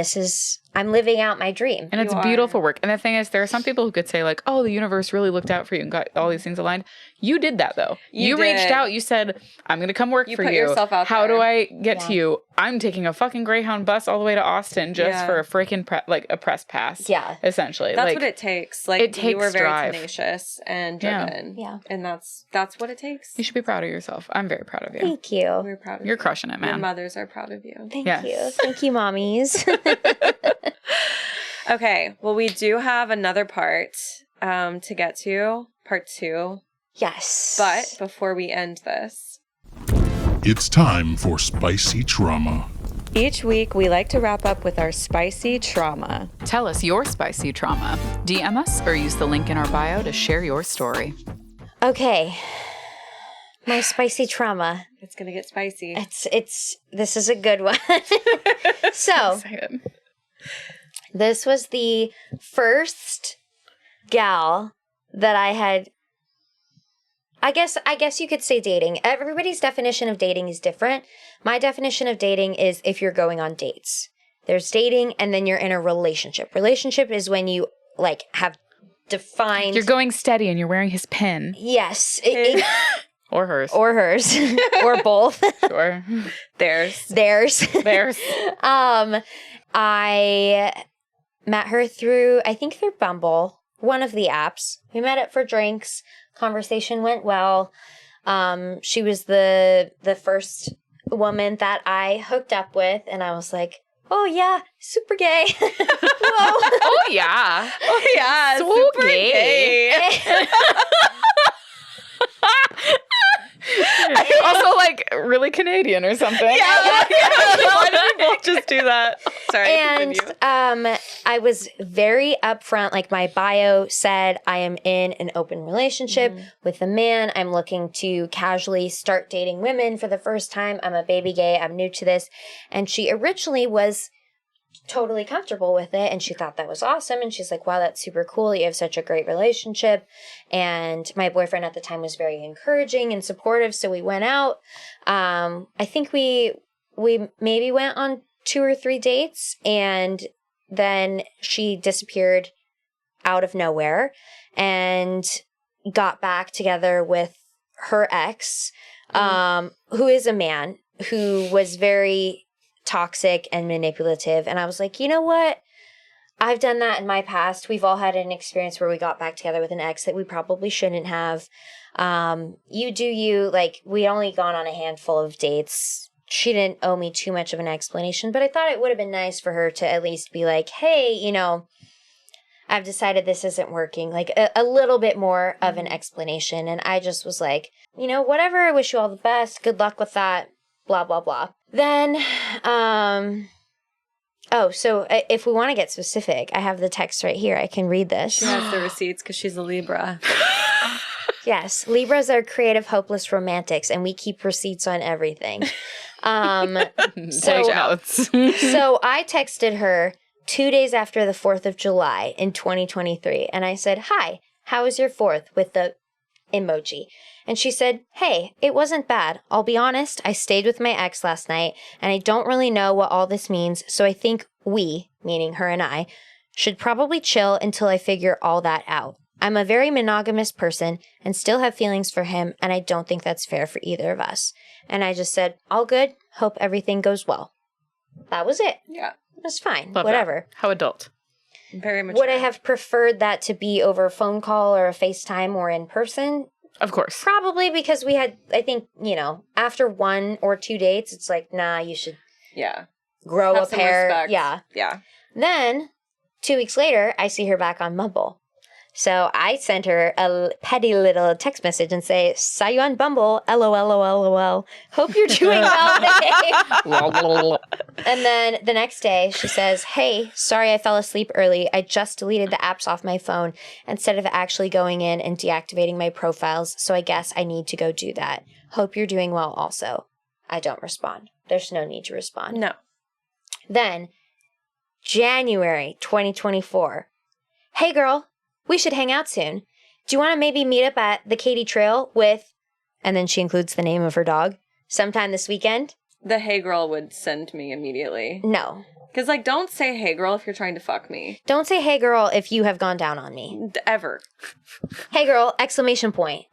I'm living out my dream. And it's beautiful work. And the thing is, there are some people who could say like, oh, the universe really looked out for you and got all these things aligned. You did that though. You reached out. You said, I'm going to come work for you. You put yourself out How there. do I get to you? I'm taking a fucking Greyhound bus all the way to Austin just for a freaking a press pass. Yeah. Essentially. That's what it takes. Like, it takes you were very drive. tenacious and driven. Yeah. And that's what it takes. You should be proud of yourself. I'm very proud of you. Thank you. We're proud of you. You're crushing it, man. Your mothers are proud of you. Thank you. Thank you, mommies. Okay. Well, we do have another part to get to. Part 2. Yes. But before we end this, it's time for Spicy Trauma. each week we like to wrap up with our spicy trauma. Tell us your spicy trauma. DM us or use the link in our bio to share your story. Okay. My spicy trauma. It's going to get spicy. This is a good one. So, this was the first gal that I had, I guess you could say dating. Everybody's definition of dating is different. My definition of dating is if you're going on dates. There's dating and then you're in a relationship. Relationship is when you like have defined. You're going steady and you're wearing his pin. Yes. Or hers. Or hers. Or both. Sure. Theirs. I met her through Bumble, one of the apps. We met up for drinks. Conversation went well. She was the first woman that I hooked up with, and I was like, oh yeah, super gay. Whoa. Oh yeah. Oh yeah, so super gay. Also, like, really Canadian or something. Yeah. Why did we both just do that? Sorry. And I was very upfront. Like, my bio said, I am in an open relationship with a man. I'm looking to casually start dating women for the first time. I'm a baby gay. I'm new to this. And she originally was totally comfortable with it, and she thought that was awesome, and she's like, wow, that's super cool, you have such a great relationship. And my boyfriend at the time was very encouraging and supportive, so we went out. I think we maybe went on 2 or 3 dates, and then she disappeared out of nowhere and got back together with her ex, who is a man who was very toxic and manipulative. And I was like, you know what? I've done that in my past. We've all had an experience where we got back together with an ex that we probably shouldn't have. You do you. Like, we only gone on a handful of dates. She didn't owe me too much of an explanation, but I thought it would have been nice for her to at least be like, hey, you know, I've decided this isn't working. Like, a little bit more of an explanation. And I just was like, you know, whatever. I wish you all the best. Good luck with that. Blah, blah, blah. Then, so if we want to get specific, I have the text right here. I can read this. She has the receipts because she's a Libra. Yes, Libras are creative, hopeless romantics, and we keep receipts on everything. So I texted her 2 days after the 4th of July in 2023, and I said, hi, how was your 4th? With the emoji. And she said, hey, it wasn't bad. I'll be honest, I stayed with my ex last night, and I don't really know what all this means, so I think we, meaning her and I, should probably chill until I figure all that out. I'm a very monogamous person and still have feelings for him, and I don't think that's fair for either of us. And I just said, all good, hope everything goes well. That was it. Yeah. It was fine. Love Whatever. That. How adult. Very mature. Would I have preferred that to be over a phone call or a FaceTime or in person? Of course. Probably, because we had, I think, after 1 or 2 dates, it's like, nah, you should grow have a some pair. respect. Yeah. Yeah. Then, 2 weeks later, I see her back on Bumble. So I sent her a petty little text message and say, saw you on Bumble, LOL. Hope you're doing well, babe. And then the next day, she says, hey, sorry I fell asleep early. I just deleted the apps off my phone instead of actually going in and deactivating my profiles, so I guess I need to go do that. Hope you're doing well also. I don't respond. There's no need to respond. No. Then, January 2024. Hey, girl. We should hang out soon. Do you want to maybe meet up at the Katy Trail with, and then she includes the name of her dog, sometime this weekend? The hey girl would send me immediately. No. Because, don't say hey girl if you're trying to fuck me. Don't say hey girl if you have gone down on me. Ever. Hey girl, exclamation point.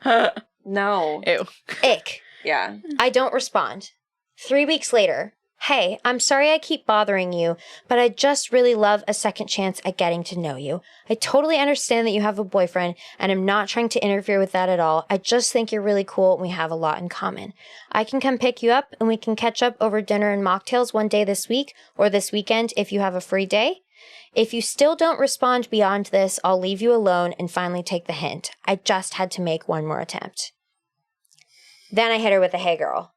No. Ew. Ick. Yeah. I don't respond. 3 weeks later. Hey, I'm sorry I keep bothering you, but I just really love a second chance at getting to know you. I totally understand that you have a boyfriend, and I'm not trying to interfere with that at all. I just think you're really cool, and we have a lot in common. I can come pick you up, and we can catch up over dinner and mocktails one day this week, or this weekend if you have a free day. If you still don't respond beyond this, I'll leave you alone and finally take the hint. I just had to make one more attempt. Then I hit her with a hey girl.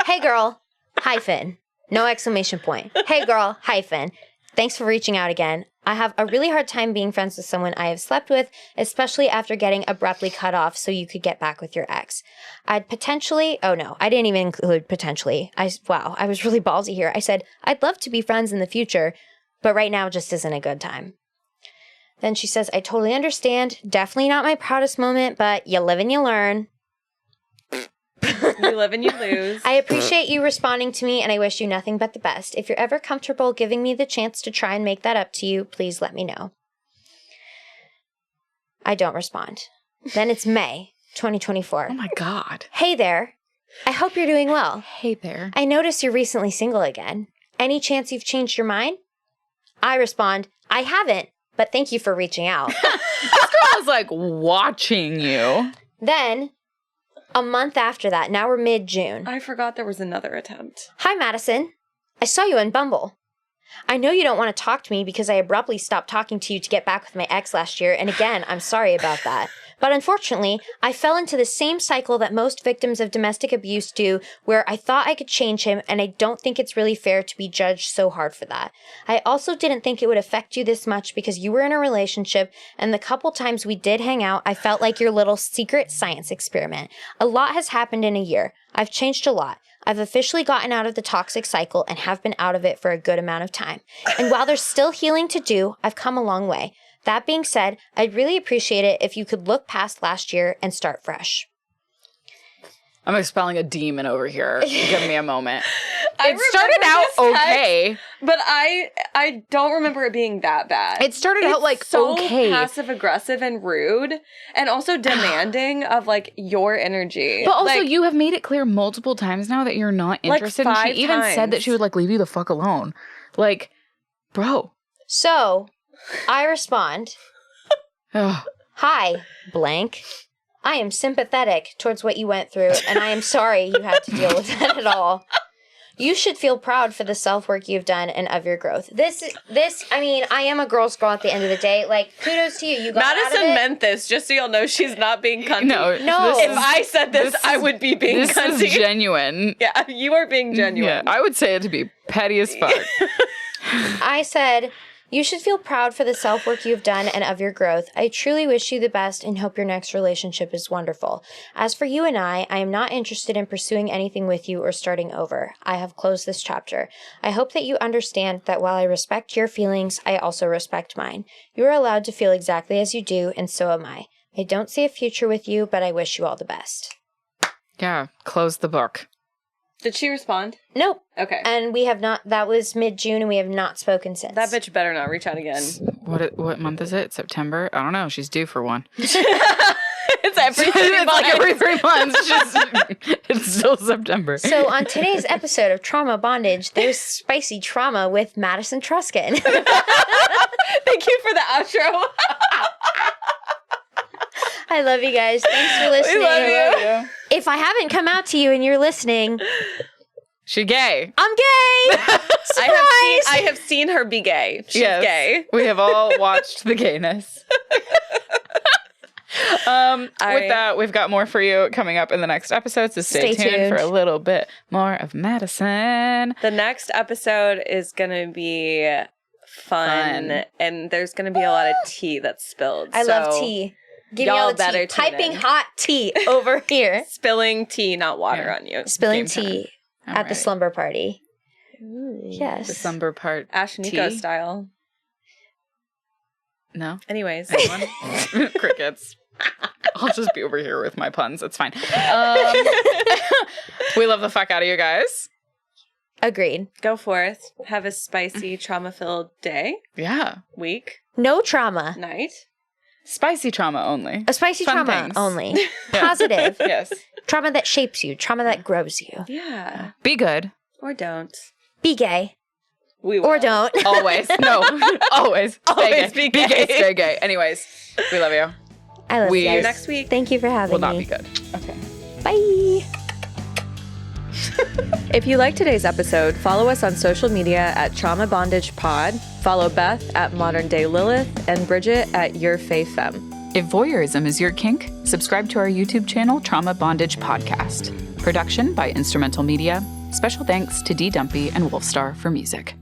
Hey girl, hyphen. No exclamation point. Hey girl, hyphen. Thanks for reaching out again. I have a really hard time being friends with someone I have slept with, especially after getting abruptly cut off so you could get back with your ex. I'd potentially, oh no, I didn't even include potentially. I was really ballsy here. I said, I'd love to be friends in the future, but right now just isn't a good time. Then she says, I totally understand. Definitely not my proudest moment, but you live and you learn. You live and you lose. I appreciate you responding to me, and I wish you nothing but the best. If you're ever comfortable giving me the chance to try and make that up to you, please let me know. I don't respond. Then it's May 2024. Oh my God. Hey there. I hope you're doing well. Hey there. I noticed you're recently single again. Any chance you've changed your mind? I respond, I haven't, but thank you for reaching out. This girl is like watching you. Then, a month after that, now we're mid-June. I forgot there was another attempt. Hi, Madison. I saw you on Bumble. I know you don't want to talk to me because I abruptly stopped talking to you to get back with my ex last year, and again, I'm sorry about that. But unfortunately, I fell into the same cycle that most victims of domestic abuse do, where I thought I could change him, and I don't think it's really fair to be judged so hard for that. I also didn't think it would affect you this much because you were in a relationship, and the couple times we did hang out, I felt like your little secret science experiment. A lot has happened in a year. I've changed a lot. I've officially gotten out of the toxic cycle and have been out of it for a good amount of time. And while there's still healing to do, I've come a long way. That being said, I'd really appreciate it if you could look past last year and start fresh. I'm expelling a demon over here. Give me a moment. I It started remember out this text, okay. but I don't remember it being that bad. It started out like so okay. passive aggressive and rude, and also demanding of like your energy. But also, like, you have made it clear multiple times now that you're not Like interested. And she 5 even said that times. she would like leave you the fuck alone. Like, bro. So, I respond, Ugh. hi, blank. I am sympathetic towards what you went through, and I am sorry you had to deal with that at all. You should feel proud for the self-work you've done and of your growth. I mean, I am a girl's girl at the end of the day. Like, kudos to you. You got out of Madison it. meant this, just so you'll know she's not being cunty. No. If I said this I would be being This cunty. is genuine. Yeah, you are being genuine. Yeah, I would say it to be petty as fuck. I said, You should feel proud for the self-work you've done and of your growth. I truly wish you the best and hope your next relationship is wonderful. As for you and I am not interested in pursuing anything with you or starting over. I have closed this chapter. I hope that you understand that while I respect your feelings, I also respect mine. You are allowed to feel exactly as you do, and so am I. I don't see a future with you, but I wish you all the best. Yeah, close the book. Did she respond? Nope. Okay. And we have not, that was mid-June, and we have not spoken since. That bitch better not reach out again. What month is it? September? I don't know. She's due for one. It's every 3 months. Like every 3 months. It's still September. So on today's episode of Trauma Bondage, there's spicy trauma with Madison Truscan. Thank you for the outro. I love you guys. Thanks for listening. We love you. If I haven't come out to you and you're listening, She gay. I'm gay. Surprise! I have seen her be gay. She's gay. We have all watched the gayness. With that, we've got more for you coming up in the next episode, so stay tuned for a little bit more of Madison. The next episode is going to be fun, and there's going to be a lot of tea that's spilled. I love tea. Give me all the tea. Piping hot tea over here. Spilling tea, not water on you. Spilling tea at the slumber party. Ooh. Yes. The slumber part. Ash Nico style. No? Anyways. Crickets. I'll just be over here with my puns. It's fine. We love the fuck out of you guys. Agreed. Go forth. Have a spicy, trauma-filled day. Yeah. Week. No trauma. Night. Spicy trauma only. A spicy Fun trauma things. only. Positive. Yes. Trauma that shapes you. Trauma that grows you. Yeah. Be good. Or don't. Be gay. We will. Or don't. Always. No. Always. Always stay be gay. gay. Be gay. Stay gay. Anyways, we love you. I love you See you guys. next week. Thank you for having Will not me. be good. Okay. Bye. If you liked today's episode, follow us on social media at Trauma Bondage Pod. Follow Beth at Modern Day Lilith and Brigitte at Your Fae Femme. If voyeurism is your kink, subscribe to our YouTube channel, Trauma Bondage Podcast. Production by Instrumental Media. Special thanks to D. Dumpy and Wolfstar for music.